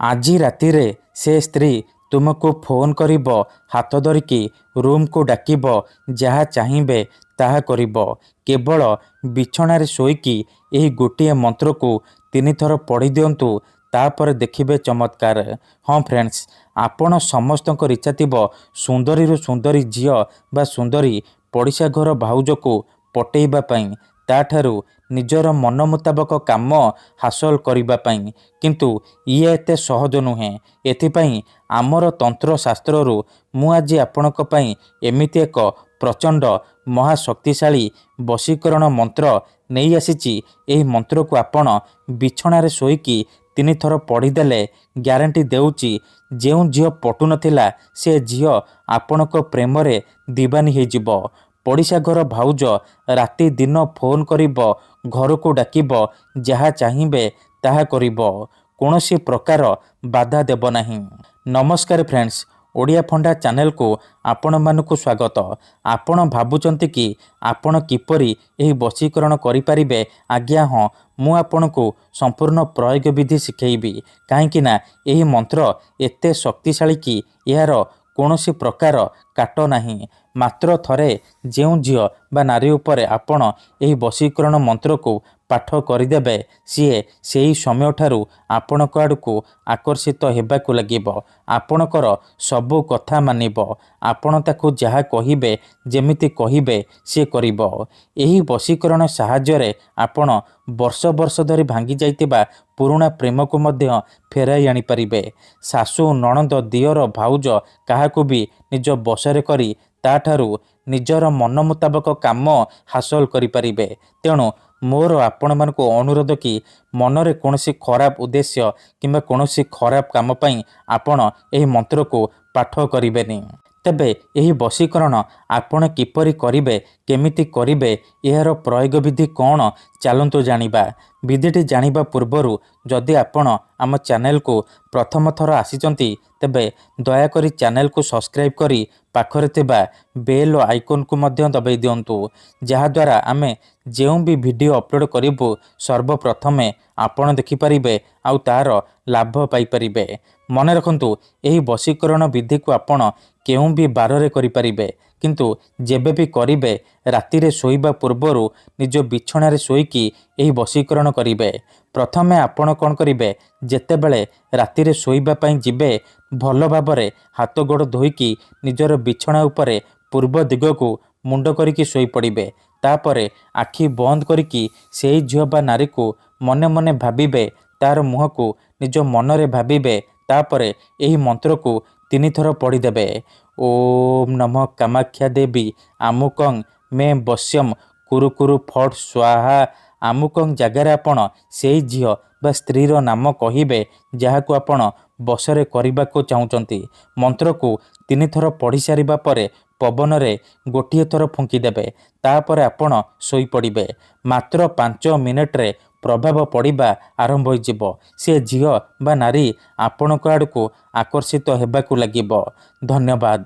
ଆଜି ରାତିରେ ସେ ସ୍ତ୍ରୀ ତୁମକୁ ଫୋନ୍ କରିବ, ହାତ ଧରିକି ରୁମ୍କୁ ଡାକିବ, ଯାହା ଚାହିଁବେ ତାହା କରିବ। କେବଳ ବିଛଣାରେ ଶୋଇକି ଏହି ଗୋଟିଏ ମନ୍ତ୍ରକୁ 3 ଥର ପଢ଼ି ଦିଅନ୍ତୁ, ତାପରେ ଦେଖିବେ ଚମତ୍କାର। ହଁ ଫ୍ରେଣ୍ଡସ୍, ଆପଣ ସମସ୍ତଙ୍କର ଇଚ୍ଛା ଥିବ ସୁନ୍ଦରୀରୁ ସୁନ୍ଦରୀ ଝିଅ ବା ସୁନ୍ଦରୀ ପଡ଼ିଶା ଘର ଭାଉଜକୁ ପଟେଇବା ପାଇଁ, ତାଠାରୁ ନିଜର ମନ ମୁତାବକ କାମ ହାସଲ କରିବା ପାଇଁ। କିନ୍ତୁ ଇଏ ଏତେ ସହଜ ନୁହେଁ। ଏଥିପାଇଁ ଆମର ତନ୍ତ୍ରଶାସ୍ତ୍ରରୁ ମୁଁ ଆଜି ଆପଣଙ୍କ ପାଇଁ ଏମିତି ଏକ ପ୍ରଚଣ୍ଡ ମହାଶକ୍ତିଶାଳୀ ବଶୀକରଣ ମନ୍ତ୍ର ନେଇ ଆସିଛି। ଏହି ମନ୍ତ୍ରକୁ ଆପଣ ବିଛଣାରେ ଶୋଇକି 3 ଥର ପଢ଼ିଦେଲେ ଗ୍ୟାରେଣ୍ଟି ଦେଉଛି, ଯେଉଁ ଝିଅ ପଟୁନଥିଲା ସେ ଝିଅ ଆପଣଙ୍କ ପ୍ରେମରେ ଦିବାନୀ ହେଇଯିବ। ପଡ଼ିଶା ଘର ଭାଉଜ ରାତି ଦିନ ଫୋନ୍ କରିବ, ଘରକୁ ଡାକିବ, ଯାହା ଚାହିଁବେ ତାହା କରିବ। କୌଣସି ପ୍ରକାର ବାଧା ଦେବ ନାହିଁ। ନମସ୍କାର ଫ୍ରେଣ୍ଡସ୍, ଓଡ଼ିଆ ଫଣ୍ଡା ଚ୍ୟାନେଲକୁ ଆପଣମାନଙ୍କୁ ସ୍ୱାଗତ। ଆପଣ ଭାବୁଛନ୍ତି କି ଆପଣ କିପରି ଏହି ବଶୀକରଣ କରିପାରିବେ? ଆଜ୍ଞା ହଁ, ମୁଁ ଆପଣଙ୍କୁ ସମ୍ପୂର୍ଣ୍ଣ ପ୍ରୟୋଗ ବିଧି ଶିଖେଇବି। କାହିଁକିନା ଏହି ମନ୍ତ୍ର ଏତେ ଶକ୍ତିଶାଳୀ କି ଏହାର କୌଣସି ପ୍ରକାର କାଟ ନାହିଁ। ମାତ୍ର ଥରେ ଯେଉଁ ଝିଅ ବା ନାରୀ ଉପରେ ଆପଣ ଏହି ବଶୀକରଣ ମନ୍ତ୍ରକୁ ପାଠ କରିଦେବେ, ସିଏ ସେହି ସମୟଠାରୁ ଆପଣଙ୍କ ଆଡ଼କୁ ଆକର୍ଷିତ ହେବାକୁ ଲାଗିବ। ଆପଣଙ୍କର ସବୁ କଥା ମାନିବ। ଆପଣ ତାକୁ ଯାହା କହିବେ, ଯେମିତି କହିବେ ସିଏ କରିବ। ଏହି ବଶୀକରଣ ସାହାଯ୍ୟରେ ଆପଣ ବର୍ଷ ବର୍ଷ ଧରି ଭାଙ୍ଗି ଯାଇଥିବା ପୁରୁଣା ପ୍ରେମକୁ ମଧ୍ୟ ଫେରାଇ ଆଣିପାରିବେ। ଶାଶୁ, ନଣନ୍ଦ, ଦିଅର, ଭାଉଜ କାହାକୁ ବି ନିଜ ବଶରେ କରି ତାଠାରୁ ନିଜର ମନ ମୁତାବକ କାମ ହାସଲ କରିପାରିବେ। ତେଣୁ ମୋର ଆପଣମାନଙ୍କୁ ଅନୁରୋଧ କି ମନରେ କୌଣସି ଖରାପ ଉଦ୍ଦେଶ୍ୟ କିମ୍ବା କୌଣସି ଖରାପ କାମ ପାଇଁ ଆପଣ ଏହି ମନ୍ତ୍ରକୁ ପାଠ କରିବେନି। ତେବେ ଏହି ବଶୀକରଣ ଆପଣ କିପରି କରିବେ, କେମିତି କରିବେ, ଏହାର ପ୍ରୟୋଗ ବିଧି କ'ଣ, ଚାଲନ୍ତୁ ଜାଣିବା। ବିଧିଟି ଜାଣିବା ପୂର୍ବରୁ ଯଦି ଆପଣ ଆମ ଚ୍ୟାନେଲକୁ ପ୍ରଥମ ଥର ଆସିଛନ୍ତି, ତେବେ ଦୟାକରି ଚ୍ୟାନେଲକୁ ସବସ୍କ୍ରାଇବ୍ କରି ପାଖରେ ଥିବା ବେଲ୍ ଆଇକନ୍କୁ ମଧ୍ୟ ଦବାଇ ଦିଅନ୍ତୁ, ଯାହାଦ୍ୱାରା ଆମେ ଯେଉଁ ବି ଭିଡ଼ିଓ ଅପଲୋଡ଼ କରିବୁ ସର୍ବପ୍ରଥମେ ଆପଣ ଦେଖିପାରିବେ ଆଉ ତାର ଲାଭ ପାଇପାରିବେ। ମନେ ରଖନ୍ତୁ, ଏହି ବଶୀକରଣ ବିଧିକୁ ଆପଣ କେଉଁ ବି ବାରରେ କରିପାରିବେ, କିନ୍ତୁ ଯେବେ ବି କରିବେ ରାତିରେ ଶୋଇବା ପୂର୍ବରୁ ନିଜ ବିଛଣାରେ ଶୋଇକି ଏହି ବଶୀକରଣ କରିବେ। ପ୍ରଥମେ ଆପଣ କ'ଣ କରିବେ, ଯେତେବେଳେ ରାତିରେ ଶୋଇବା ପାଇଁ ଯିବେ, ଭଲ ଭାବରେ ହାତ ଗୋଡ଼ ଧୋଇକି ନିଜର ବିଛଣା ଉପରେ ପୂର୍ବ ଦିଗକୁ ମୁଣ୍ଡ କରିକି ଶୋଇପଡ଼ିବେ। ତାପରେ ଆଖି ବନ୍ଦ କରିକି ସେହି ଝିଅ ବା ନାରୀକୁ ମନେ ମନେ ଭାବିବେ, ତାର ମୁହଁକୁ ନିଜ ମନରେ ଭାବିବେ। ତାପରେ ଏହି ମନ୍ତ୍ରକୁ 3 ଥର ପଢ଼ିଦେବେ। ଓମ୍ ନମଃ କାମାକ୍ଷା ଦେବୀ ଆମୁକଂ ମେ ବଶ୍ୟମ୍ କୁରୁ କୁରୁ ଫଟ୍ ସ୍ୱାହା। ଆମୁକଂ ଜାଗାରେ ଆପଣ ସେହି ଝିଅ ବା ସ୍ତ୍ରୀର ନାମ କହିବେ, ଯାହାକୁ ଆପଣ ବଶରେ କରିବାକୁ ଚାହୁଁଛନ୍ତି। ମନ୍ତ୍ରକୁ 3 ଥର ପଢ଼ି ସାରିବା ପରେ ପବନରେ ଗୋଟିଏ ଥର ଫୁଙ୍କିଦେବେ। ତାପରେ ଆପଣ ଶୋଇପଡ଼ିବେ। ମାତ୍ର 5 ମିନିଟରେ ପ୍ରଭାବ ପଡ଼ିବା ଆରମ୍ଭ ହୋଇଯିବ। ସେ ଝିଅ ବା ନାରୀ ଆପଣଙ୍କ ଆଡ଼କୁ ଆକର୍ଷିତ ହେବାକୁ ଲାଗିବ। ଧନ୍ୟବାଦ।